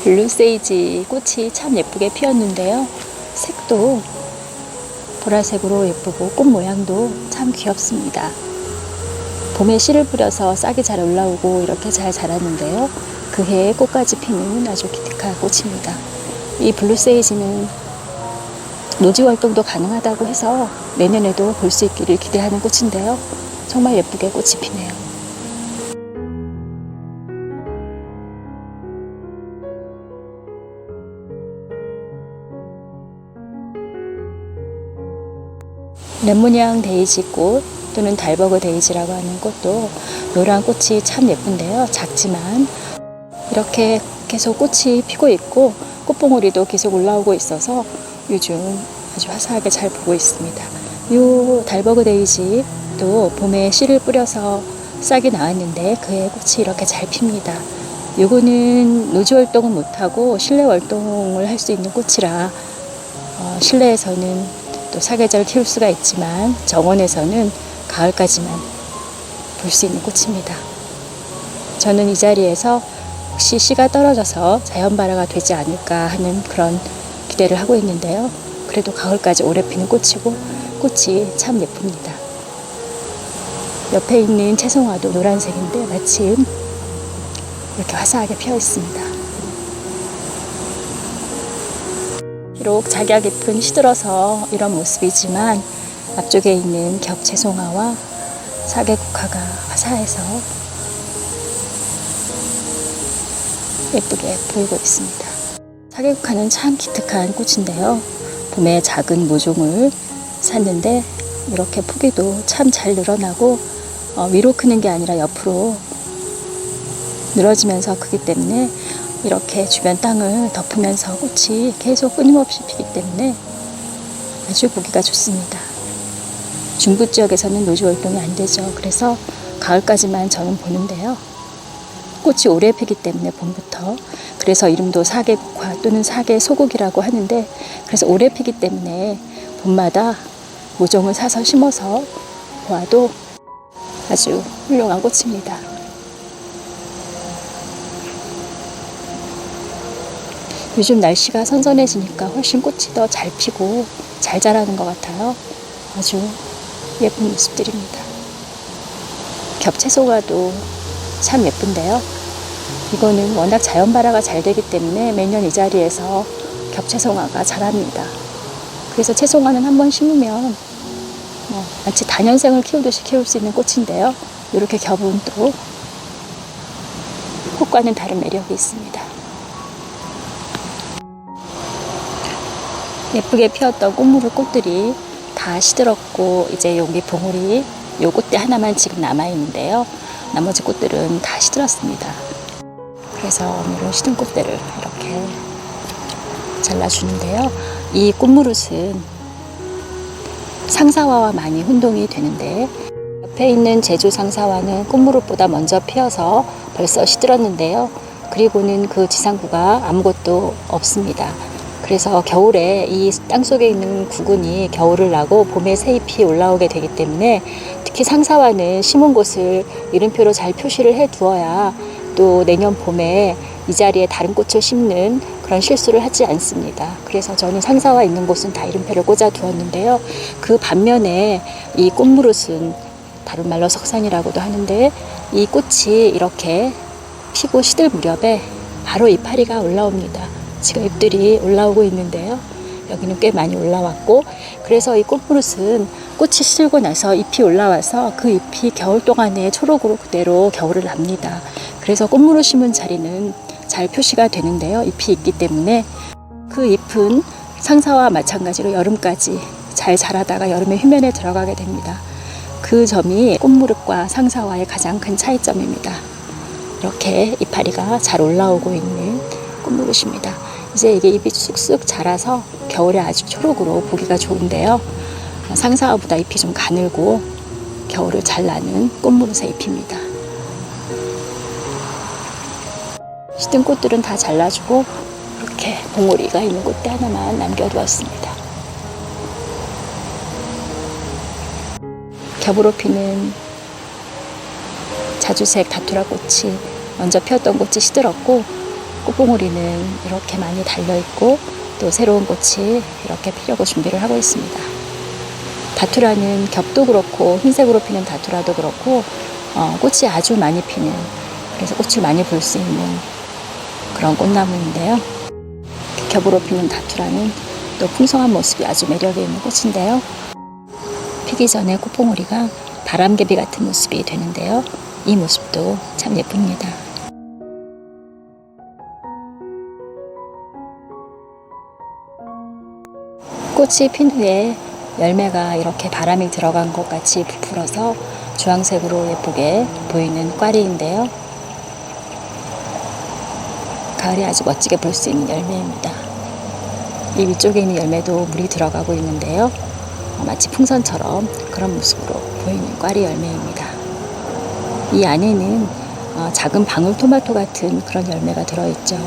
블루세이지 꽃이 참 예쁘게 피었는데요. 색도 보라색으로 예쁘고 꽃 모양도 참 귀엽습니다. 봄에 씨를 뿌려서 싹이 잘 올라오고 이렇게 잘 자랐는데요. 그 해에 꽃까지 피는 아주 기특한 꽃입니다. 이 블루세이지는 노지 활동도 가능하다고 해서 내년에도 볼 수 있기를 기대하는 꽃인데요. 정말 예쁘게 꽃이 피네요. 렘모니앙 데이지 꽃 또는 달버그 데이지라고 하는 꽃도 노란 꽃이 참 예쁜데요. 작지만 이렇게 계속 꽃이 피고 있고 꽃봉오리도 계속 올라오고 있어서 요즘 아주 화사하게 잘 보고 있습니다. 이 달버그 데이지도 봄에 씨를 뿌려서 싹이 나왔는데 그해 꽃이 이렇게 잘 핍니다. 요거는 노지 활동은 못하고 실내 활동을 할 수 있는 꽃이라 실내에서는 또 사계절 키울 수가 있지만 정원에서는 가을까지만 볼 수 있는 꽃입니다. 저는 이 자리에서 혹시 씨가 떨어져서 자연발화가 되지 않을까 하는 그런 기대를 하고 있는데요. 그래도 가을까지 오래 피는 꽃이고 꽃이 참 예쁩니다. 옆에 있는 채송화도 노란색인데 마침 이렇게 화사하게 피어 있습니다. 비록 자기가 깊은 시들어서 이런 모습이지만 앞쪽에 있는 겹채송화와 사계국화가 화사해서 예쁘게 보이고 있습니다. 사계국화는 참 기특한 꽃인데요. 봄에 작은 모종을 샀는데 이렇게 포기도 참 잘 늘어나고 위로 크는 게 아니라 옆으로 늘어지면서 크기 때문에 이렇게 주변 땅을 덮으면서 꽃이 계속 끊임없이 피기 때문에 아주 보기가 좋습니다. 중부 지역에서는 노지 활동이 안 되죠. 그래서 가을까지만 저는 보는데요. 꽃이 오래 피기 때문에 봄부터 그래서 이름도 사계국화 또는 사계소국이라고 하는데 그래서 오래 피기 때문에 봄마다 모종을 사서 심어서 보아도 아주 훌륭한 꽃입니다. 요즘 날씨가 선선해지니까 훨씬 꽃이 더 잘 피고 잘 자라는 것 같아요. 아주 예쁜 모습들입니다. 겹채송화도 참 예쁜데요. 이거는 워낙 자연발화가 잘 되기 때문에 매년 이 자리에서 겹채송화가 자랍니다. 그래서 채송화는 한번 심으면 마치 다년생을 키우듯이 키울 수 있는 꽃인데요. 이렇게 겹은 또 꽃과는 다른 매력이 있습니다. 예쁘게 피었던 꽃무를 꽃들이 다 시들었고 이제 여기 봉우리 요 꽃대 하나만 지금 남아있는데요. 나머지 꽃들은 다 시들었습니다. 그래서 오늘은 시든 꽃들을 이렇게 잘라주는데요. 이 꽃무릇은 상사화와 많이 혼동이 되는데 옆에 있는 제주 상사화는 꽃무릇보다 먼저 피어서 벌써 시들었는데요. 그리고는 그 지상구가 아무것도 없습니다. 그래서 겨울에 이 땅속에 있는 구근이 겨울을 나고 봄에 새잎이 올라오게 되기 때문에 특히 상사화는 심은 곳을 이름표로 잘 표시를 해 두어야 또 내년 봄에 이 자리에 다른 꽃을 심는 그런 실수를 하지 않습니다. 그래서 저는 상사화 있는 곳은 다 이름표를 꽂아 두었는데요. 그 반면에 이 꽃무릇은 다른 말로 석산이라고도 하는데 이 꽃이 이렇게 피고 시들 무렵에 바로 이파리가 올라옵니다. 지금 잎들이 올라오고 있는데요. 여기는 꽤 많이 올라왔고 그래서 이 꽃무릇은 꽃이 시들고 나서 잎이 올라와서 그 잎이 겨울 동안에 초록으로 그대로 겨울을 납니다. 그래서 꽃무릇 심은 자리는 잘 표시가 되는데요. 잎이 있기 때문에 그 잎은 상사와 마찬가지로 여름까지 잘 자라다가 여름에 휴면에 들어가게 됩니다. 그 점이 꽃무릇과 상사와의 가장 큰 차이점입니다. 이렇게 이파리가 잘 올라오고 있는 꽃무릇입니다. 이제 이게 잎이 쑥쑥 자라서 겨울에 아주 초록으로 보기가 좋은데요. 상사화보다 잎이 좀 가늘고 겨울을 잘 나는 꽃무릇의 잎입니다. 시든 꽃들은 다 잘라주고 이렇게 봉오리가 있는 꽃대 하나만 남겨두었습니다. 겹으로 피는 자주색 다투라 꽃이 먼저 피었던 꽃이 시들었고 꽃봉오리는 이렇게 많이 달려있고 또 새로운 꽃이 이렇게 피려고 준비를 하고 있습니다. 다투라는 겹도 그렇고 흰색으로 피는 다투라도 그렇고 꽃이 아주 많이 피는, 그래서 꽃을 많이 볼 수 있는 그런 꽃나무인데요. 겹으로 피는 다투라는 또 풍성한 모습이 아주 매력이 있는 꽃인데요. 피기 전에 꽃봉오리가 바람개비 같은 모습이 되는데요. 이 모습도 참 예쁩니다. 꽃이 핀 후에 열매가 이렇게 바람이 들어간 것 같이 부풀어서 주황색으로 예쁘게 보이는 꽈리인데요. 가을에 아주 멋지게 볼 수 있는 열매입니다. 이 위쪽에 있는 열매도 물이 들어가고 있는데요. 마치 풍선처럼 그런 모습으로 보이는 꽈리 열매입니다. 이 안에는 작은 방울토마토 같은 그런 열매가 들어있죠.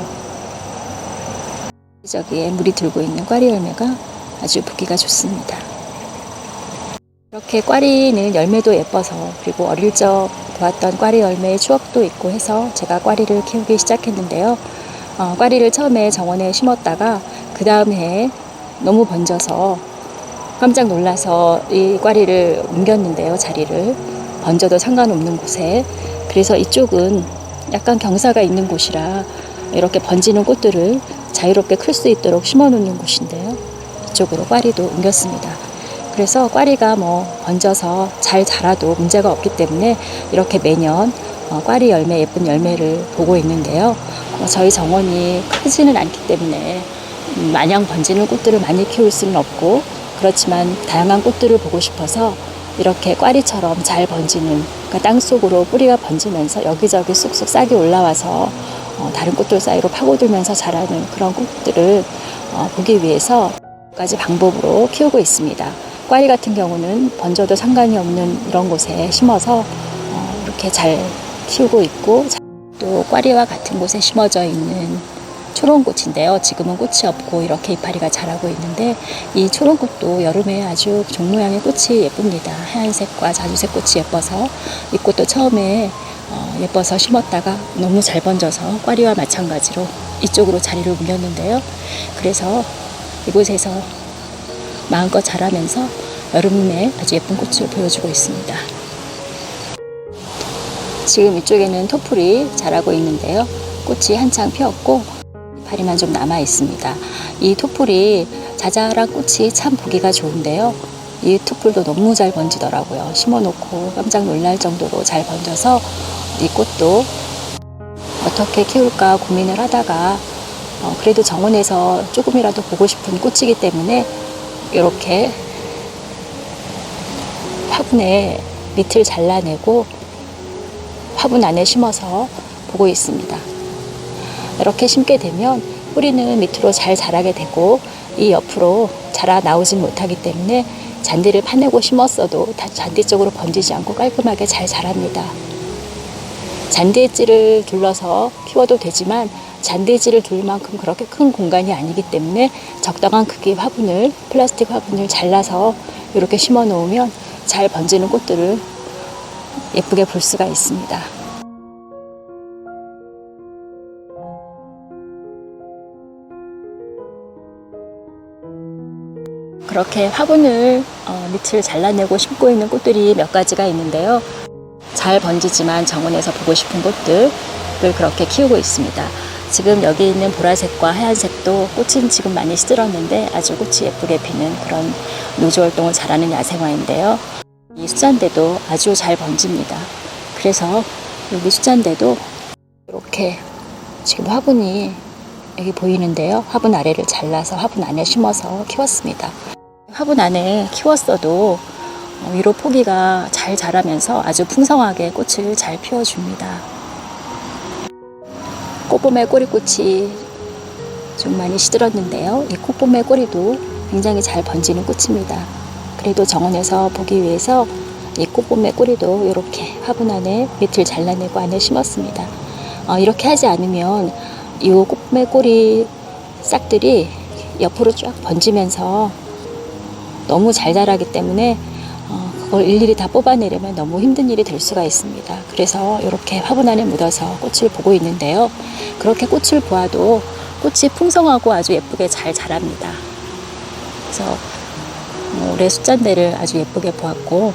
여기저기에 물이 들고 있는 꽈리 열매가 아주 보기가 좋습니다. 이렇게 꽈리는 열매도 예뻐서, 그리고 어릴 적 보았던 꽈리 열매의 추억도 있고 해서 제가 꽈리를 키우기 시작했는데요. 꽈리를 처음에 정원에 심었다가 그 다음 해에 너무 번져서 깜짝 놀라서 이 꽈리를 옮겼는데요. 자리를 번져도 상관없는 곳에. 그래서 이쪽은 약간 경사가 있는 곳이라 이렇게 번지는 꽃들을 자유롭게 클 수 있도록 심어 놓는 곳인데요. 이쪽으로 꽈리도 옮겼습니다. 그래서 꽈리가 번져서 잘 자라도 문제가 없기 때문에 이렇게 매년 꽈리 열매, 예쁜 열매를 보고 있는데요. 저희 정원이 크지는 않기 때문에 마냥 번지는 꽃들을 많이 키울 수는 없고, 그렇지만 다양한 꽃들을 보고 싶어서 이렇게 꽈리처럼 잘 번지는, 그러니까 땅속으로 뿌리가 번지면서 여기저기 쑥쑥 싹이 올라와서 다른 꽃들 사이로 파고들면서 자라는 그런 꽃들을 보기 위해서 몇 가지 방법으로 키우고 있습니다. 꽈리 같은 경우는 번져도 상관이 없는 이런 곳에 심어서 이렇게 잘 키우고 있고, 또 꽈리와 같은 곳에 심어져 있는 초롱꽃인데요. 지금은 꽃이 없고 이렇게 이파리가 자라고 있는데, 이 초롱꽃도 여름에 아주 종 모양의 꽃이 예쁩니다. 하얀색과 자주색 꽃이 예뻐서 이 꽃도 처음에 예뻐서 심었다가 너무 잘 번져서 꽈리와 마찬가지로 이쪽으로 자리를 옮겼는데요. 그래서 이곳에서 마음껏 자라면서 여름에 아주 예쁜 꽃을 보여주고 있습니다. 지금 이쪽에는 토플이 자라고 있는데요. 꽃이 한창 피었고 이파리만 좀 남아 있습니다. 이 토플이 자잘한 꽃이 참 보기가 좋은데요. 이 토플도 너무 잘 번지더라고요. 심어놓고 깜짝 놀랄 정도로 잘 번져서 이 꽃도 어떻게 키울까 고민을 하다가 그래도 정원에서 조금이라도 보고 싶은 꽃이기 때문에 이렇게 화분에 밑을 잘라내고 화분 안에 심어서 보고 있습니다. 이렇게 심게 되면 뿌리는 밑으로 잘 자라게 되고 이 옆으로 자라 나오진 못하기 때문에 잔디를 파내고 심었어도 잔디 쪽으로 번지지 않고 깔끔하게 잘 자랍니다. 잔디질을 둘러서 키워도 되지만 잔디질을 둘 만큼 그렇게 큰 공간이 아니기 때문에 적당한 크기의 화분을, 플라스틱 화분을 잘라서 이렇게 심어 놓으면 잘 번지는 꽃들을 예쁘게 볼 수가 있습니다. 그렇게 화분을 밑을 잘라내고 심고 있는 꽃들이 몇 가지가 있는데요. 잘 번지지만 정원에서 보고 싶은 꽃들을 그렇게 키우고 있습니다. 지금 여기 있는 보라색과 하얀색도 꽃은 지금 많이 시들었는데 아주 꽃이 예쁘게 피는 그런 노즈월동을 잘하는 야생화인데요. 이 수잔대도 아주 잘 번집니다. 그래서 여기 수잔대도 이렇게 지금 화분이 여기 보이는데요. 화분 아래를 잘라서 화분 안에 심어서 키웠습니다. 화분 안에 키웠어도 위로 포기가 잘 자라면서 아주 풍성하게 꽃을 잘 피워줍니다. 꽃봄의 꼬리꽃이 좀 많이 시들었는데요. 이 꽃봄의 꼬리도 굉장히 잘 번지는 꽃입니다. 그래도 정원에서 보기 위해서 이 꽃봄의 꼬리도 이렇게 화분 안에 밑을 잘라내고 안에 심었습니다. 이렇게 하지 않으면 이 꽃봄의 꼬리 싹들이 옆으로 쫙 번지면서 너무 잘 자라기 때문에 그걸 일일이 다 뽑아내려면 너무 힘든 일이 될 수가 있습니다. 그래서 이렇게 화분 안에 묻어서 꽃을 보고 있는데요. 그렇게 꽃을 보아도 꽃이 풍성하고 아주 예쁘게 잘 자랍니다. 그래서 올해 숫잔대를 아주 예쁘게 보았고,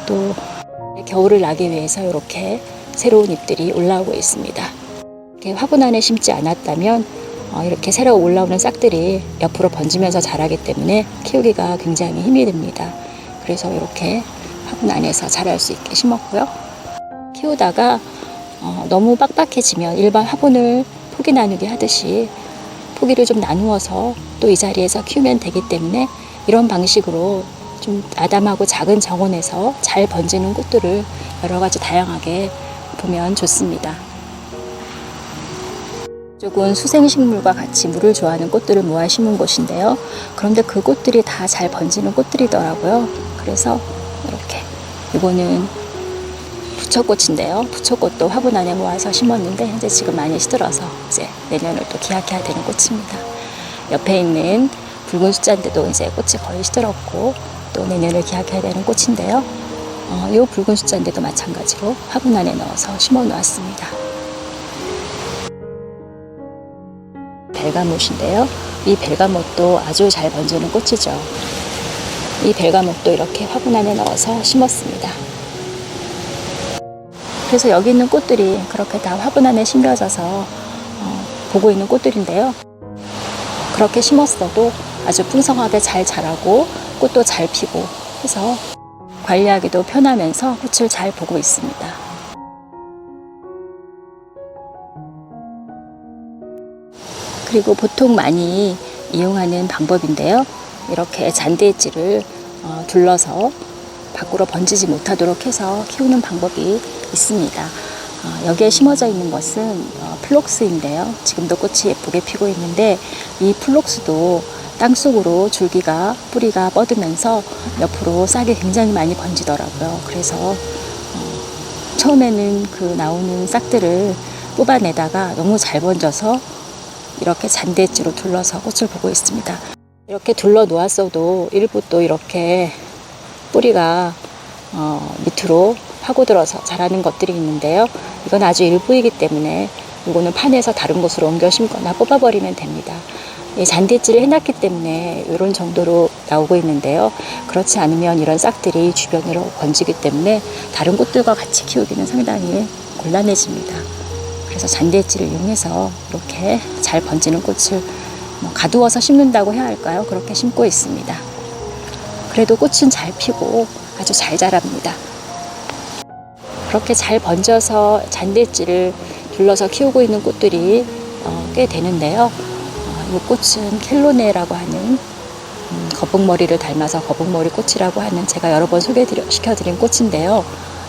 또 겨울을 나기 위해서 이렇게 새로운 잎들이 올라오고 있습니다. 이렇게 화분 안에 심지 않았다면 이렇게 새로 올라오는 싹들이 옆으로 번지면서 자라기 때문에 키우기가 굉장히 힘이 듭니다. 그래서 이렇게 화분 안에서 자랄 수 있게 심었고요. 키우다가 너무 빡빡해지면 일반 화분을 포기 나누기 하듯이 포기를 좀 나누어서 또 이 자리에서 키우면 되기 때문에 이런 방식으로 좀 아담하고 작은 정원에서 잘 번지는 꽃들을 여러 가지 다양하게 보면 좋습니다. 이쪽은 수생식물과 같이 물을 좋아하는 꽃들을 모아 심은 곳인데요. 그런데 그 꽃들이 다 잘 번지는 꽃들이더라고요. 그래서 이렇게, 이거는 부처꽃인데요. 부처꽃도 화분 안에 모아서 심었는데 현재 지금 많이 시들어서 이제 내년을 또 기약해야 되는 꽃입니다. 옆에 있는 붉은 숫잔대도 이제 꽃이 거의 시들었고 또 내년을 기약해야 되는 꽃인데요. 이 붉은 숫잔대도 마찬가지로 화분 안에 넣어서 심어 놓았습니다. 벨가못인데요. 이 벨가못도 아주 잘 번지는 꽃이죠. 이 벨가못도 이렇게 화분 안에 넣어서 심었습니다. 그래서 여기 있는 꽃들이 그렇게 다 화분 안에 심겨져서 보고 있는 꽃들인데요. 그렇게 심었어도 아주 풍성하게 잘 자라고 꽃도 잘 피고 해서 관리하기도 편하면서 꽃을 잘 보고 있습니다. 그리고 보통 많이 이용하는 방법인데요. 이렇게 잔디엣지를 둘러서 밖으로 번지지 못하도록 해서 키우는 방법이 있습니다. 여기에 심어져 있는 것은 플록스인데요. 지금도 꽃이 예쁘게 피고 있는데 이 플록스도 땅속으로 줄기가, 뿌리가 뻗으면서 옆으로 싹이 굉장히 많이 번지더라고요. 그래서 처음에는 그 나오는 싹들을 뽑아내다가 너무 잘 번져서 이렇게 잔디엣지로 둘러서 꽃을 보고 있습니다. 이렇게 둘러 놓았어도 일부 또 이렇게 뿌리가 밑으로 파고들어서 자라는 것들이 있는데요. 이건 아주 일부이기 때문에 이거는 판에서 다른 곳으로 옮겨 심거나 뽑아버리면 됩니다. 잔디질을 해놨기 때문에 이런 정도로 나오고 있는데요. 그렇지 않으면 이런 싹들이 주변으로 번지기 때문에 다른 꽃들과 같이 키우기는 상당히 곤란해집니다. 그래서 잔디질을 이용해서 이렇게 잘 번지는 꽃을 가두어서 심는다고 해야 할까요? 그렇게 심고 있습니다. 그래도 꽃은 잘 피고 아주 잘 자랍니다. 그렇게 잘 번져서 잔디질을 둘러서 키우고 있는 꽃들이 꽤 되는데요. 이 꽃은 켈로네라고 하는 거북머리를 닮아서 거북머리 꽃이라고 하는 제가 여러 번 소개시켜드린 꽃인데요.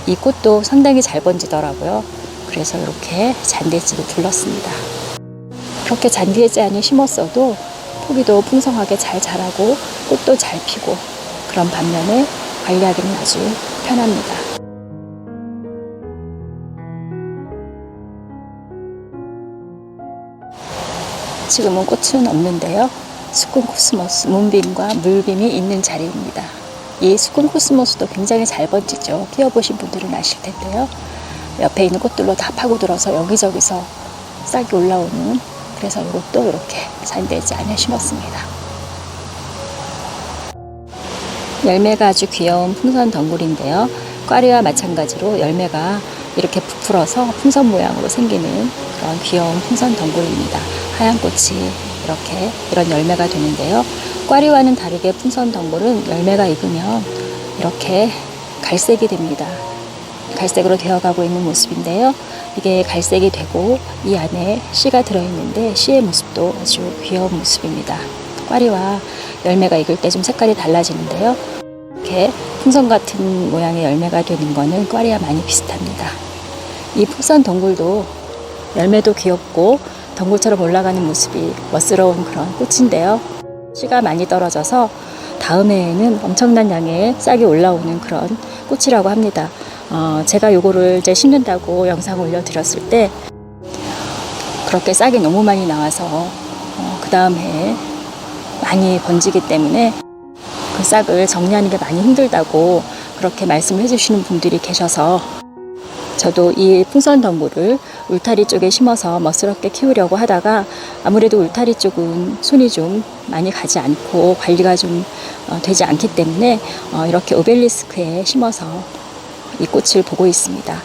이 꽃도 상당히 잘 번지더라고요. 그래서 이렇게 잔디엣지를 둘렀습니다. 그렇게 잔디엣지 안에 심었어도 포기도 풍성하게 잘 자라고 꽃도 잘 피고 그런 반면에 관리하기는 아주 편합니다. 지금은 꽃은 없는데요. 스콘코스모스, 문빔과 물빔이 있는 자리입니다. 이 스콘코스모스도 굉장히 잘 번지죠. 키워보신 분들은 아실 텐데요. 옆에 있는 꽃들로 다 파고들어서 여기저기서 싹이 올라오는, 그래서 이것도 이렇게 잔디엣지 안에 심었습니다. 열매가 아주 귀여운 풍선 덩굴인데요. 꽈리와 마찬가지로 열매가 이렇게 부풀어서 풍선 모양으로 생기는 그런 귀여운 풍선 덩굴입니다. 하얀 꽃이 이렇게 이런 열매가 되는데요. 꽈리와는 다르게 풍선 덩굴은 열매가 익으면 이렇게 갈색이 됩니다. 갈색으로 되어가고 있는 모습인데요. 이게 갈색이 되고 이 안에 씨가 들어있는데 씨의 모습도 아주 귀여운 모습입니다. 꽈리와 열매가 익을 때 좀 색깔이 달라지는데요. 이렇게 풍선 같은 모양의 열매가 되는 거는 꽈리와 많이 비슷합니다. 이 풍선 덩굴도 열매도 귀엽고 덩굴처럼 올라가는 모습이 멋스러운 그런 꽃인데요. 씨가 많이 떨어져서 다음 해에는 엄청난 양의 싹이 올라오는 그런 꽃이라고 합니다. 제가 요거를 이제 심는다고 영상 올려드렸을 때 그렇게 싹이 너무 많이 나와서 그 다음 해에 많이 번지기 때문에 그 싹을 정리하는 게 많이 힘들다고 그렇게 말씀을 해주시는 분들이 계셔서 저도 이 풍선덤불을 울타리 쪽에 심어서 멋스럽게 키우려고 하다가 아무래도 울타리 쪽은 손이 좀 많이 가지 않고 관리가 좀 되지 않기 때문에 이렇게 오벨리스크에 심어서 이 꽃을 보고 있습니다.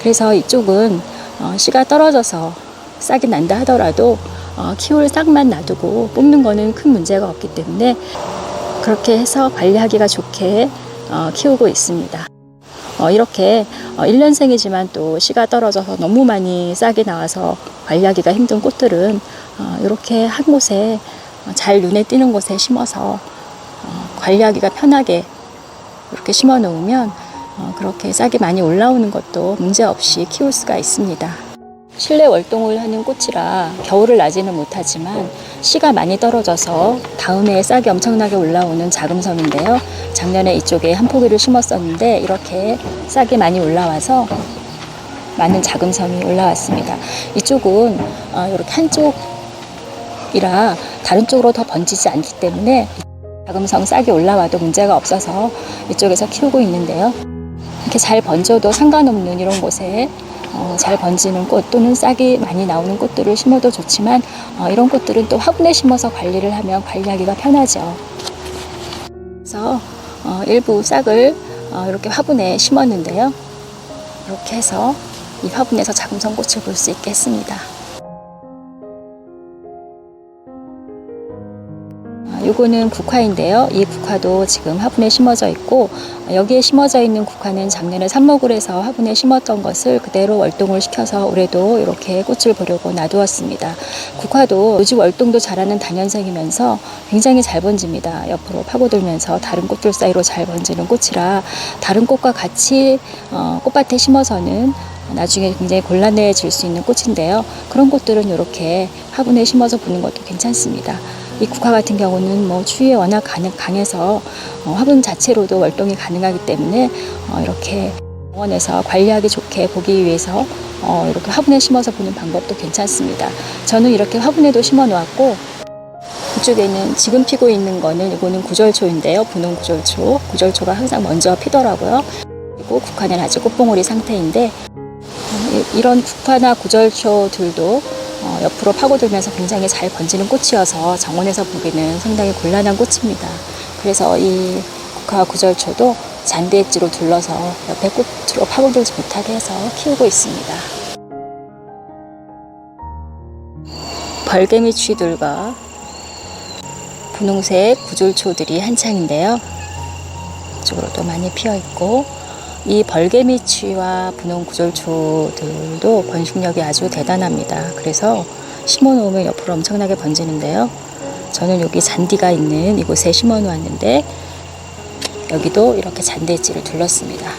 그래서 이쪽은 씨가 떨어져서 싹이 난다 하더라도 키울 싹만 놔두고 뽑는 거는 큰 문제가 없기 때문에 그렇게 해서 관리하기가 좋게 키우고 있습니다. 이렇게 1년생이지만 또 씨가 떨어져서 너무 많이 싹이 나와서 관리하기가 힘든 꽃들은 이렇게 한 곳에 잘 눈에 띄는 곳에 심어서 관리하기가 편하게 이렇게 심어 놓으면 그렇게 싹이 많이 올라오는 것도 문제없이 키울 수가 있습니다. 실내 월동을 하는 꽃이라 겨울을 나지는 못하지만 씨가 많이 떨어져서 다음에 싹이 엄청나게 올라오는 자금섬인데요. 작년에 이쪽에 한 포기를 심었었는데 이렇게 싹이 많이 올라와서 많은 자금섬이 올라왔습니다. 이쪽은 이렇게 한쪽이라 다른 쪽으로 더 번지지 않기 때문에 자금섬 싹이 올라와도 문제가 없어서 이쪽에서 키우고 있는데요. 이렇게 잘 번져도 상관없는 이런 곳에 잘 번지는 꽃 또는 싹이 많이 나오는 꽃들을 심어도 좋지만 이런 꽃들은 또 화분에 심어서 관리를 하면 관리하기가 편하죠. 그래서 일부 싹을 이렇게 화분에 심었는데요. 이렇게 해서 이 화분에서 자금섬 꽃을 볼 수 있게 했습니다. 요거는 국화인데요. 이 국화도 지금 화분에 심어져 있고 여기에 심어져 있는 국화는 작년에 삽목을 해서 화분에 심었던 것을 그대로 월동을 시켜서 올해도 이렇게 꽃을 보려고 놔두었습니다. 국화도 요즘 월동도 잘하는 단연생이면서 굉장히 잘 번집니다. 옆으로 파고들면서 다른 꽃들 사이로 잘 번지는 꽃이라 다른 꽃과 같이 꽃밭에 심어서는 나중에 굉장히 곤란해질 수 있는 꽃인데요. 그런 꽃들은 이렇게 화분에 심어서 보는 것도 괜찮습니다. 이 국화 같은 경우는 추위에 워낙 강해서 화분 자체로도 월동이 가능하기 때문에 이렇게 정원에서 관리하기 좋게 보기 위해서 이렇게 화분에 심어서 보는 방법도 괜찮습니다. 저는 이렇게 화분에도 심어 놓았고 이쪽에는 지금 피고 있는 거는 이거는 구절초인데요. 분홍 구절초. 구절초가 항상 먼저 피더라고요. 그리고 국화는 아직 꽃봉오리 상태인데 이런 국화나 구절초들도 옆으로 파고들면서 굉장히 잘 번지는 꽃이어서 정원에서 보기는 상당히 곤란한 꽃입니다. 그래서 이 국화 구절초도 잔디 엣지로 둘러서 옆에 꽃으로 파고들지 못하게 해서 키우고 있습니다. 벌개미취들과 분홍색 구절초들이 한창인데요. 이쪽으로도 많이 피어 있고 이 벌개미취와 분홍 구절초들도 번식력이 아주 대단합니다. 그래서 심어 놓으면 옆으로 엄청나게 번지는데요. 저는 여기 잔디가 있는 이곳에 심어 놓았는데 여기도 이렇게 잔디 엣지를 둘렀습니다.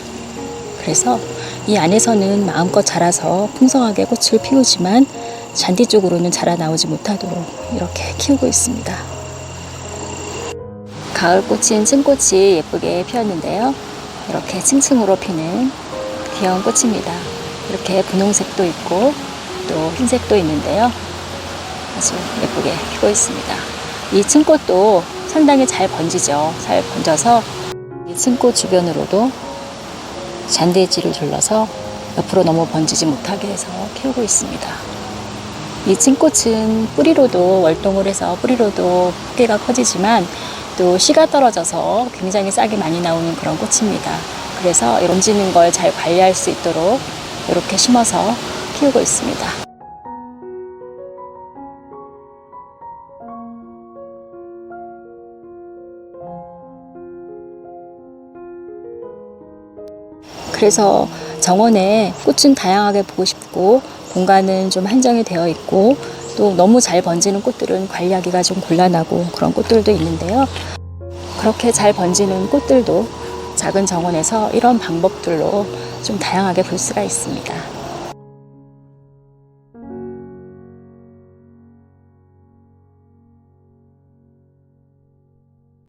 그래서 이 안에서는 마음껏 자라서 풍성하게 꽃을 피우지만 잔디 쪽으로는 자라 나오지 못하도록 이렇게 키우고 있습니다. 가을꽃인 층꽃이 예쁘게 피었는데요. 이렇게 층층으로 피는 귀여운 꽃입니다. 이렇게 분홍색도 있고 또 흰색도 있는데요. 아주 예쁘게 피고 있습니다. 이 층꽃도 상당히 잘 번지죠. 잘 번져서 이 층꽃 주변으로도 잔디 엣지를 둘러서 옆으로 너무 번지지 못하게 해서 키우고 있습니다. 이 층꽃은 뿌리로도 월동을 해서 뿌리로도 크기가 커지지만 또 씨가 떨어져서 굉장히 싹이 많이 나오는 그런 꽃입니다. 그래서 번지는 걸 잘 관리할 수 있도록 이렇게 심어서 키우고 있습니다. 그래서 정원에 꽃은 다양하게 보고 싶고 공간은 좀 한정이 되어 있고 또 너무 잘 번지는 꽃들은 관리하기가 좀 곤란하고 그런 꽃들도 있는데요. 그렇게 잘 번지는 꽃들도 작은 정원에서 이런 방법들로 좀 다양하게 볼 수가 있습니다.